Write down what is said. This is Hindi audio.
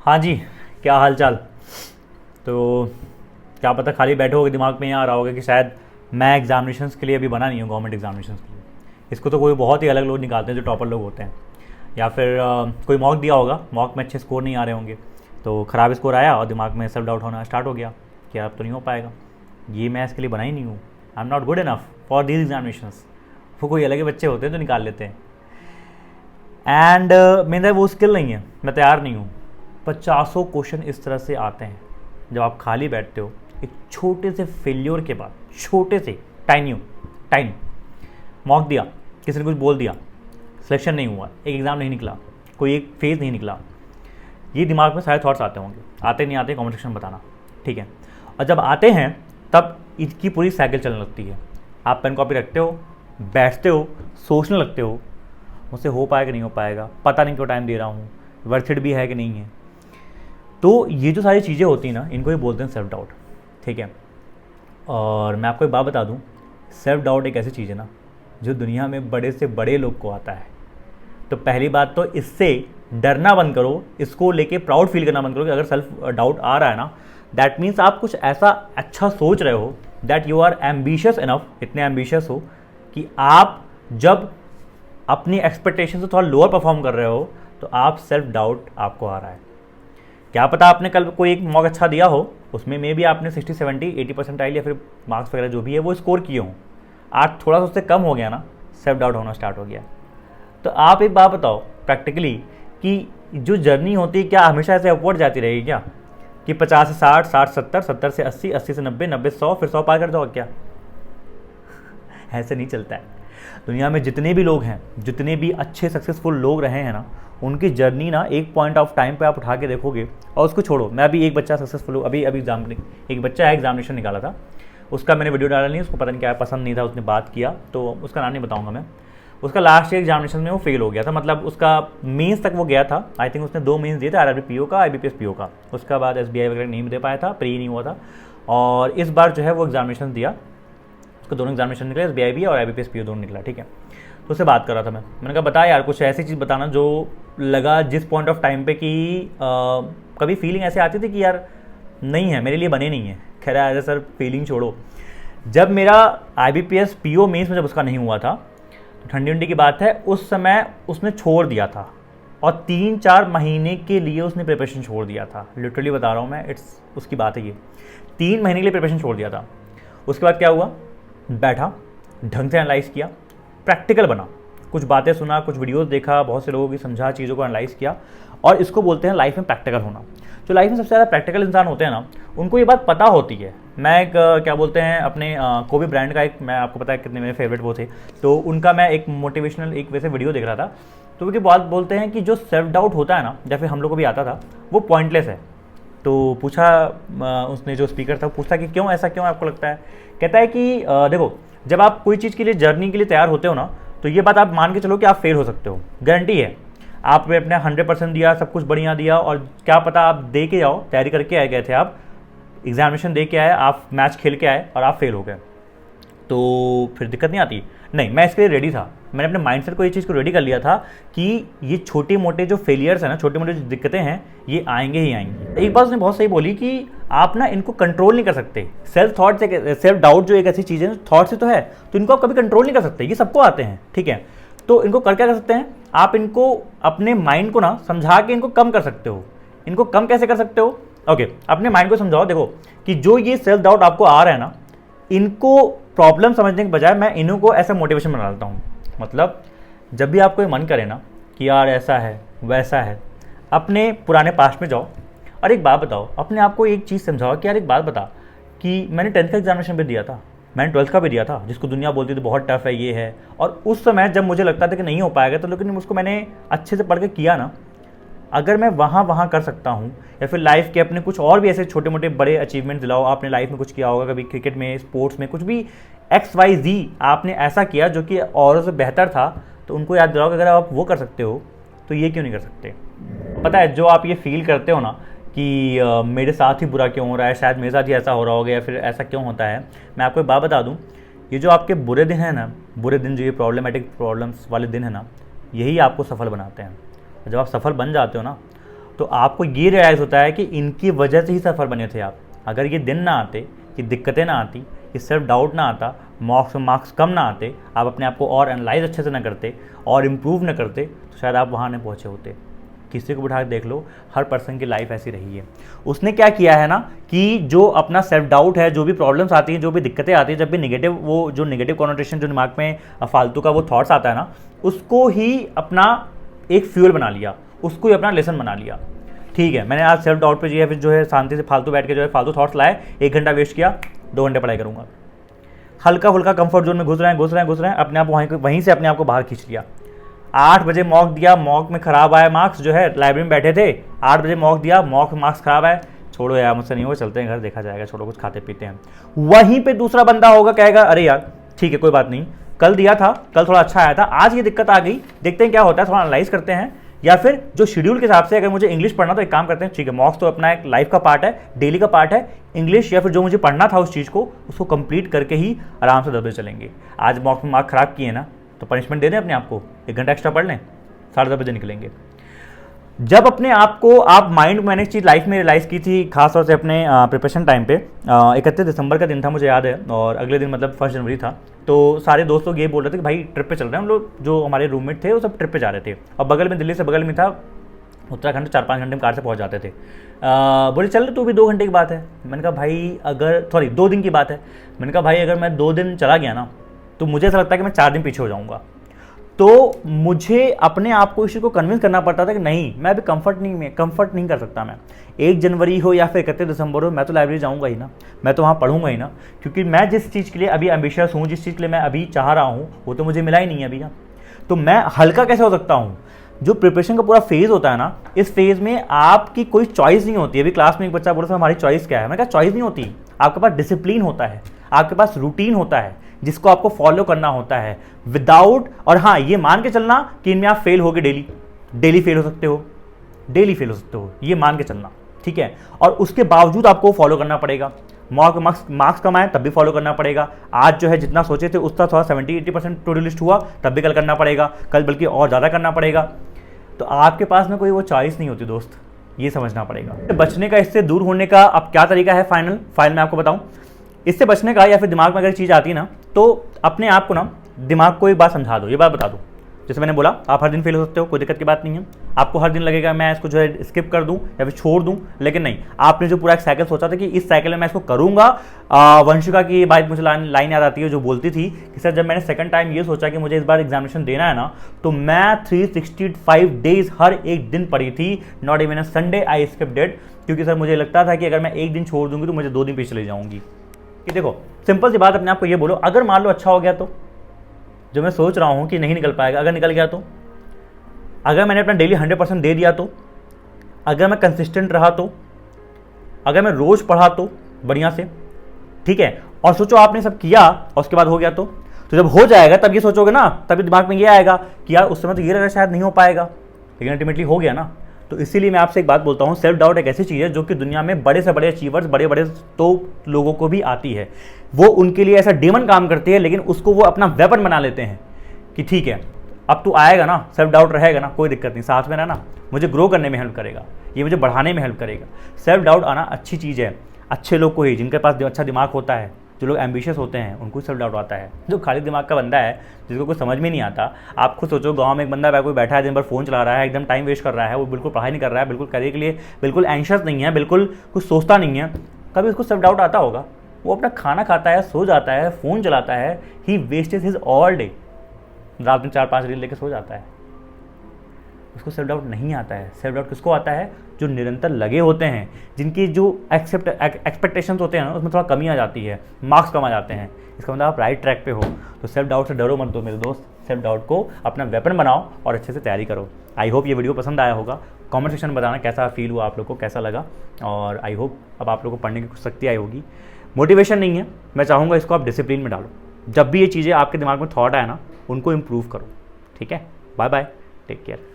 हाँ जी, क्या हाल चाल। तो क्या पता खाली बैठे होगे दिमाग में ये आ रहा होगा कि शायद मैं एग्जामिनेशंस के लिए अभी बना नहीं हूँ, गवर्नमेंट एग्जामिनेशंस के लिए। इसको तो कोई बहुत ही अलग लोग निकालते हैं जो टॉपर लोग होते हैं, या फिर कोई मॉक दिया होगा, मॉक में अच्छे स्कोर नहीं आ रहे होंगे, तो ख़राब स्कोर आया और दिमाग में सेल्फ डाउट होना स्टार्ट हो गया कि अब तो नहीं हो पाएगा, ये मैं इसके लिए बना ही नहीं हूँ, I am not good enough for these examinations. वो कोई अलग ही बच्चे होते हैं जो निकाल लेते हैं। एंड मेरे वो स्किल नहीं है, मैं तैयार नहीं हूँ। 50 क्वेश्चन इस तरह से आते हैं जब आप खाली बैठते हो एक छोटे से फेल्योर के बाद, छोटे से टाइम मॉक दिया, किसी ने कुछ बोल दिया, सिलेक्शन नहीं हुआ, एक एग्ज़ाम नहीं निकला, कोई एक फेज़ नहीं निकला, ये दिमाग में सारे थॉट्स आते होंगे। आते नहीं आते कमेंट सेक्शन में बताना, ठीक है। और जब आते हैं तब इसकी पूरी साइकिल चलने लगती है। आप पेन कॉपी रखते हो, बैठते हो, सोचने लगते हो मुझसे हो पाएगा नहीं हो पाएगा, पता नहीं क्यों टाइम दे रहा हूँ, वर्थ इट भी है कि नहीं है। तो ये जो सारी चीज़ें होती हैं ना, इनको ही बोलते हैं सेल्फ डाउट, ठीक है। और मैं आपको एक बात बता दूं, सेल्फ डाउट एक ऐसी चीज़ है ना जो दुनिया में बड़े से बड़े लोग को आता है। तो पहली बात तो इससे डरना बंद करो, इसको लेके प्राउड फील करना बंद करो कि अगर सेल्फ डाउट आ रहा है ना, दैट मीन्स आप कुछ ऐसा अच्छा सोच रहे हो, that you are ambitious enough, इतने एम्बिशियस हो कि आप जब अपनी एक्सपेक्टेशन से थोड़ा लोअर परफॉर्म कर रहे हो तो आप सेल्फ डाउट आपको आ रहा है। क्या पता आपने कल कोई एक मॉक अच्छा दिया हो, उसमें मे भी आपने 60, 70, 80% या फिर मार्क्स वगैरह जो भी है वो स्कोर किए हों, आज थोड़ा सा उससे कम हो गया ना, सेल्फ डाउट होना स्टार्ट हो गया। तो आप एक बात बताओ प्रैक्टिकली कि जो जर्नी होती है क्या हमेशा ऐसे अपवर्ड जाती रहेगी क्या, कि 50 से 60, 60 70, 70 से 80, 80 से 90, 90 से 100, फिर 100 पार कर जाओ क्या? ऐसे नहीं चलता है। दुनिया में जितने भी लोग हैं, जितने भी अच्छे सक्सेसफुल लोग रहे हैं ना, उनकी जर्नी ना एक पॉइंट ऑफ टाइम पे आप उठा के देखोगे। और उसको छोड़ो, मैं अभी एक बच्चा सक्सेसफुल हूँ, अभी एक बच्चा है एग्जामिनेशन निकाला था, उसका मैंने वीडियो डाला नहीं, उसको पता नहीं क्या पसंद नहीं था, उसने बात किया, तो उसका नाम नहीं बताऊँगा मैं। उसका लास्ट ईयर एग्जामिनेशन में वो फेल हो गया था, मतलब उसका मेंस तक वो गया था, आई थिंक उसने 2 मेंस दिए थे, आरआरबी पीओ का, आईबीपीएस पीओ का। उसका बाद एसबीआई वगैरह नहीं दे पाया था, प्री नहीं हुआ था, और इस बार जो है वो एग्जामिनेशन दिया, उसको दोनों एग्जामिनेशन निकले, एसबीआई भी और आईबीपीएस पीओ दोनों निकला, ठीक है। तो उससे बात कर रहा था मैंने कहा बता यार कुछ ऐसी चीज़ बताना जो लगा जिस पॉइंट ऑफ टाइम पे कि कभी फीलिंग ऐसे आती थी कि यार नहीं है, मेरे लिए बने नहीं है। कह रहा है सर फीलिंग छोड़ो, जब मेरा आईबीपीएस पीओ मेंस में जब उसका नहीं हुआ था, तो ठंडी उंडी की बात है, उस समय उसने छोड़ दिया था और 3-4 महीने के लिए उसने प्रिपरेशन छोड़ दिया था। लिटरली बता रहा हूँ मैं, इट्स उसकी बात है ये, 3 महीने के लिए प्रिपरेशन छोड़ दिया था। उसके बाद क्या हुआ, बैठा, ढंग से एनालाइज़ किया, प्रैक्टिकल बना, कुछ बातें सुना, कुछ वीडियोस देखा, बहुत से लोगों की समझा, चीज़ों को एनालाइज़ किया, और इसको बोलते हैं लाइफ में प्रैक्टिकल होना। जो लाइफ में सबसे ज़्यादा प्रैक्टिकल इंसान होते हैं ना, उनको ये बात पता होती है। मैं एक क्या बोलते हैं अपने कोबी ब्रांड का एक, मैं आपको पता है कितने मेरे फेवरेट वो थे, तो उनका मैं एक मोटिवेशनल एक वैसे वीडियो देख रहा था, तो वो बात बोलते हैं कि जो सेल्फ डाउट होता है ना, या फिर हम लोग को भी आता था, वो पॉइंटलेस है। तो पूछा उसने, जो स्पीकर था, पूछता कि क्यों ऐसा, क्यों आपको लगता है? कहता है कि देखो, जब आप कोई चीज़ के लिए जर्नी के लिए तैयार होते हो ना, तो ये बात आप मान के चलो कि आप फेल हो सकते हो, गारंटी है। आपने अपने 100% दिया, सब कुछ बढ़िया दिया, और क्या पता आप दे के जाओ, तैयारी करके आए, गए थे आप, एग्जामिनेशन दे के आए, आप मैच खेल के आए और आप फेल हो गए, तो फिर दिक्कत नहीं आती? नहीं, मैं इसके लिए रेडी था, मैंने अपने माइंडसेट को ये चीज़ को रेडी कर लिया था कि ये छोटे मोटे जो फेलियर्स हैं ना, छोटे मोटे जो दिक्कतें हैं, ये आएंगे ही आएंगे। एक बात उसने बहुत सही बोली कि आप ना इनको कंट्रोल नहीं कर सकते। सेल्फ थॉट से, सेल्फ डाउट जो एक ऐसी चीज़ है, थॉट से तो है, तो इनको आप कभी कंट्रोल नहीं कर सकते, ये सबको आते हैं, ठीक है। तो इनको कर क्या कर सकते हैं आप? इनको अपने माइंड को ना समझा के इनको कम कर सकते हो। इनको कम कैसे कर सकते हो? ओके, अपने माइंड को समझाओ, देखो कि जो ये सेल्फ डाउट आपको आ रहा है ना, इनको प्रॉब्लम समझने के बजाय मैं इन्हों को ऐसा मोटिवेशन बना देता हूँ। मतलब जब भी आपको ये मन करे ना कि यार ऐसा है वैसा है, अपने पुराने पास्ट में जाओ और एक बात बताओ, अपने आप को एक चीज़ समझाओ कि यार एक बात बता कि मैंने 10th का एग्जामिनेशन भी दिया था, मैंने 12th का भी दिया था, जिसको दुनिया बोलती थी बहुत टफ है ये है, और उस समय जब मुझे लगता था कि नहीं हो पाएगा, तो लेकिन उसको मैंने अच्छे से पढ़ के किया ना। अगर मैं वहाँ कर सकता हूँ, या फिर लाइफ के अपने कुछ और भी ऐसे छोटे मोटे बड़े अचीवमेंट दिलाओ, आपने लाइफ में कुछ किया होगा, कभी क्रिकेट में, स्पोर्ट्स में, कुछ भी XYZ आपने ऐसा किया जो कि औरों से बेहतर था, तो उनको याद दिलाओ कि अगर आप वो कर सकते हो तो ये क्यों नहीं कर सकते? पता है, जो आप ये फील करते हो ना कि मेरे साथ ही बुरा क्यों हो रहा है, शायद मेरे साथ ही ऐसा हो रहा होगा, या फिर ऐसा क्यों होता है, मैं आपको एक बात बता दूँ, ये जो आपके बुरे दिन हैं ना, बुरे दिन, जो ये प्रॉब्लमेटिक प्रॉब्लम्स वाले दिन है ना, यही आपको सफल बनाते हैं। जब आप सफल बन जाते हो ना, तो आपको ये रियलाइज़ होता है कि इनकी वजह से ही सफ़र बने थे आप। अगर ये दिन ना आते, ये दिक्कतें ना आती, ये सेल्फ डाउट ना आता, मार्क्स कम ना आते, आप अपने आप को और एनालाइज अच्छे से ना करते और इम्प्रूव ना करते, तो शायद आप वहाँ नहीं पहुँचे होते। किसी को बिठा के देख लो, हर पर्सन की लाइफ ऐसी रही है। उसने क्या किया है ना कि जो अपना सेल्फ डाउट है, जो भी प्रॉब्लम्स आती हैं, जो भी दिक्कतें आती हैं, जब भी नेगेटिव, वो जो नेगेटिव कॉनोटेशन जो दिमाग में फालतू का वो थॉट्स आता है ना, उसको ही अपना एक फ्यूल बना लिया, उसको ही अपना लेसन बना लिया। ठीक है, मैंने आज सेल्फ डाउट पे जो है शांति से फालतू बैठ के जो है फालतू थॉट्स लाए, 1 घंटा वेस्ट किया, 2 घंटे पढ़ाई करूँगा। हल्का फुल्का कंफर्ट जोन में घुस रहे हैं, अपने आप वहीं से अपने आप को बाहर खींच लिया। 8 बजे मॉक दिया, मॉक में ख़राब आया मार्क्स, जो है लाइब्रेरी में बैठे थे, 8 बजे मॉक दिया, मॉक मार्क्स ख़राब आए, छोड़ो यार मुझसे नहीं हो, चलते हैं घर, देखा जाएगा, छोड़ो कुछ खाते पीते हैं। वहीं पे दूसरा बंदा होगा, कहेगा अरे यार ठीक है कोई बात नहीं, कल दिया था, कल थोड़ा अच्छा आया था, आज ये दिक्कत आ गई, देखते हैं क्या होता है, थोड़ा एनालाइज करते हैं। या फिर जो शेड्यूल के हिसाब से अगर मुझे इंग्लिश पढ़ना तो एक काम करते हैं, ठीक है मॉक्स तो अपना एक लाइफ का पार्ट है, डेली का पार्ट है, इंग्लिश या फिर जो मुझे पढ़ना था उस चीज़ को, उसको कंप्लीट करके ही आराम से 10 बजे चलेंगे। आज मॉक्स में मार्क्स ख़राब किए ना, तो पनिशमेंट दे दें अपने आप को, 1 घंटा एक्स्ट्रा पढ़ लें, 10:30 बजे निकलेंगे। जब अपने आप को आप माइंड, मैंने एक चीज़ लाइफ में रियलाइज़ की थी, खासतौर से अपने प्रिपरेशन टाइम पे, 31 दिसंबर का दिन था मुझे याद है, और अगले दिन मतलब 1 जनवरी था। तो सारे दोस्त लोग ये बोल रहे थे कि भाई ट्रिप पे चल रहे हैं हम लोग, जो हमारे रूममेट थे वो सब ट्रिप पे जा रहे थे, और बगल में, दिल्ली से बगल में था उत्तराखंड, 4-5 घंटे में कार से पहुंच जाते थे। बोले चल तो भी 2 घंटे की बात है। मैंने कहा भाई अगर 2 दिन की बात है। मैंने कहा भाई अगर मैं 2 दिन चला गया ना, तो मुझे ऐसा लगता है कि मैं 4 दिन पीछे हो जाऊँगा। तो मुझे अपने आप को इस चीज़ को कन्विंस करना पड़ता था कि नहीं, मैं अभी कंफर्ट नहीं कर सकता। मैं 1 जनवरी हो या फिर 31 दिसंबर हो, मैं तो लाइब्रेरी जाऊंगा ही ना, मैं तो वहाँ पढ़ूंगा ही ना, क्योंकि मैं जिस चीज़ के लिए अभी एम्बिशियस हूँ, जिस चीज़ के लिए मैं अभी चाह रहा हूँ, वो तो मुझे मिला ही नहीं है अभी ना। तो मैं हल्का कैसे हो सकता हूँ? जो प्रिपरेशन का पूरा फेज़ होता है ना, इस फेज़ में आपकी कोई चॉइस नहीं होती है। अभी क्लास में एक बच्चा बोल रहा था हमारी चॉइस क्या है, मैंने कहा चॉइस नहीं होती, आपके पास डिसिप्लिन होता है, आपके पास रूटीन होता है जिसको आपको फॉलो करना होता है विदाउट। और हाँ, ये मान के चलना कि इनमें आप फेल होगे, डेली फेल हो सकते हो, ये मान के चलना, ठीक है। और उसके बावजूद आपको फॉलो करना पड़ेगा। मार्क्स कम आए तब भी फॉलो करना पड़ेगा। आज जो है जितना सोचे थे उसका थोड़ा 70-80% टू डू लिस्ट हुआ, तब भी कल करना पड़ेगा, कल बल्कि और ज़्यादा करना पड़ेगा। तो आपके पास में कोई वो चॉइस नहीं होती दोस्त, ये समझना पड़ेगा। बचने का, इससे दूर होने का अब क्या तरीका है, फाइल मैं आपको बताऊँ। इससे बचने का, या फिर दिमाग में अगर चीज़ आती है ना, तो अपने आप को ना, दिमाग को एक बात समझा दो, ये बात बता दो। जैसे मैंने बोला, आप हर दिन फेल हो सकते हो, कोई दिक्कत की बात नहीं है। आपको हर दिन लगेगा मैं इसको जो है स्किप कर दूं या फिर छोड़ दूं, लेकिन नहीं, आपने जो पूरा एक साइकिल सोचा था कि इस साइकिल में मैं इसको करूंगा। वंशिका की बात मुझे लाइन याद आती है, जो बोलती थी कि सर जब मैंने सेकंड टाइम ये सोचा कि मुझे इस बार एग्जामिनेशन देना है ना, तो मैं 365 डेज हर एक दिन पढ़ी थी, not even a Sunday I skipped it, क्योंकि सर मुझे लगता था कि अगर मैं एक दिन छोड़ दूंगी तो मुझे 2 दिन पीछे चले जाऊंगी। कि देखो सिंपल सी बात, अपने आप को ये बोलो, अगर मान लो अच्छा हो गया तो, जो मैं सोच रहा हूँ कि नहीं निकल पाएगा, अगर निकल गया तो, अगर मैंने अपना डेली 100% दे दिया तो, अगर मैं कंसिस्टेंट रहा तो, अगर मैं रोज़ पढ़ा तो बढ़िया से, ठीक है। और सोचो आपने सब किया और उसके बाद हो गया तो जब हो जाएगा तब ये सोचोगे ना, तभी दिमाग में ये आएगा कि यार उस समय तो ये लगा शायद नहीं हो पाएगा, लेकिन अल्टीमेटली हो गया ना। तो इसीलिए मैं आपसे एक बात बोलता हूँ, सेल्फ डाउट एक ऐसी चीज़ है जो कि दुनिया में बड़े से बड़े अचीवर्स, बड़े बड़े तो लोगों को भी आती है। वो उनके लिए ऐसा डेमन काम करती है, लेकिन उसको वो अपना वेपन बना लेते हैं कि ठीक है अब तू आएगा ना, सेल्फ डाउट रहेगा ना, कोई दिक्कत नहीं, साथ में रहना, मुझे ग्रो करने में हेल्प करेगा, ये मुझे बढ़ाने में हेल्प करेगा। सेल्फ डाउट आना अच्छी चीज़ है, अच्छे लोग को ही, जिनके पास अच्छा दिमाग होता है, जो लोग एम्बिशियस होते हैं, उनको सेल्फ डाउट आता है। जो खाली दिमाग का बंदा है, जिसको कुछ समझ में नहीं आता, आप खुद सोचो, गांव में एक बंदा कोई बैठा है, दिन भर फोन चला रहा है, एकदम टाइम वेस्ट कर रहा है, वो बिल्कुल पढ़ाई नहीं कर रहा है, बिल्कुल करियर के लिए बिल्कुल एंशियस नहीं है, बिल्कुल कुछ सोचता नहीं है, कभी उसको सेल्फ डाउट आता होगा? वो अपना खाना खाता है, सो जाता है, फ़ोन चलाता है, ही वेस्टेज हिज ऑल डे, रात में 4-5 रील लेके सो जाता है, उसको सेल्फ डाउट नहीं आता है। सेल्फ डाउट किसको आता है? जो निरंतर लगे होते हैं, जिनकी जो एक्सपेक्टेशंस होते हैं ना, उसमें थोड़ा कमी आ जाती है, मार्क्स कम आ जाते हैं, इसका मतलब आप राइट ट्रैक पे हो। तो सेल्फ डाउट से डरो मत दो मेरे दोस्त, सेल्फ डाउट को अपना वेपन बनाओ और अच्छे से तैयारी करो। आई होप ये वीडियो पसंद आया होगा। कमेंट सेक्शन में बताना कैसा फील हुआ आप लोग को, कैसा लगा, और आई होप अब आप लोग को पढ़ने की कुछ शक्ति आई होगी। मोटिवेशन नहीं है, मैं चाहूँगा इसको आप डिसिप्लिन में डालो। जब भी ये चीज़ें आपके दिमाग में थॉट आए ना, उनको इम्प्रूव करो, ठीक है। Bye bye, take care.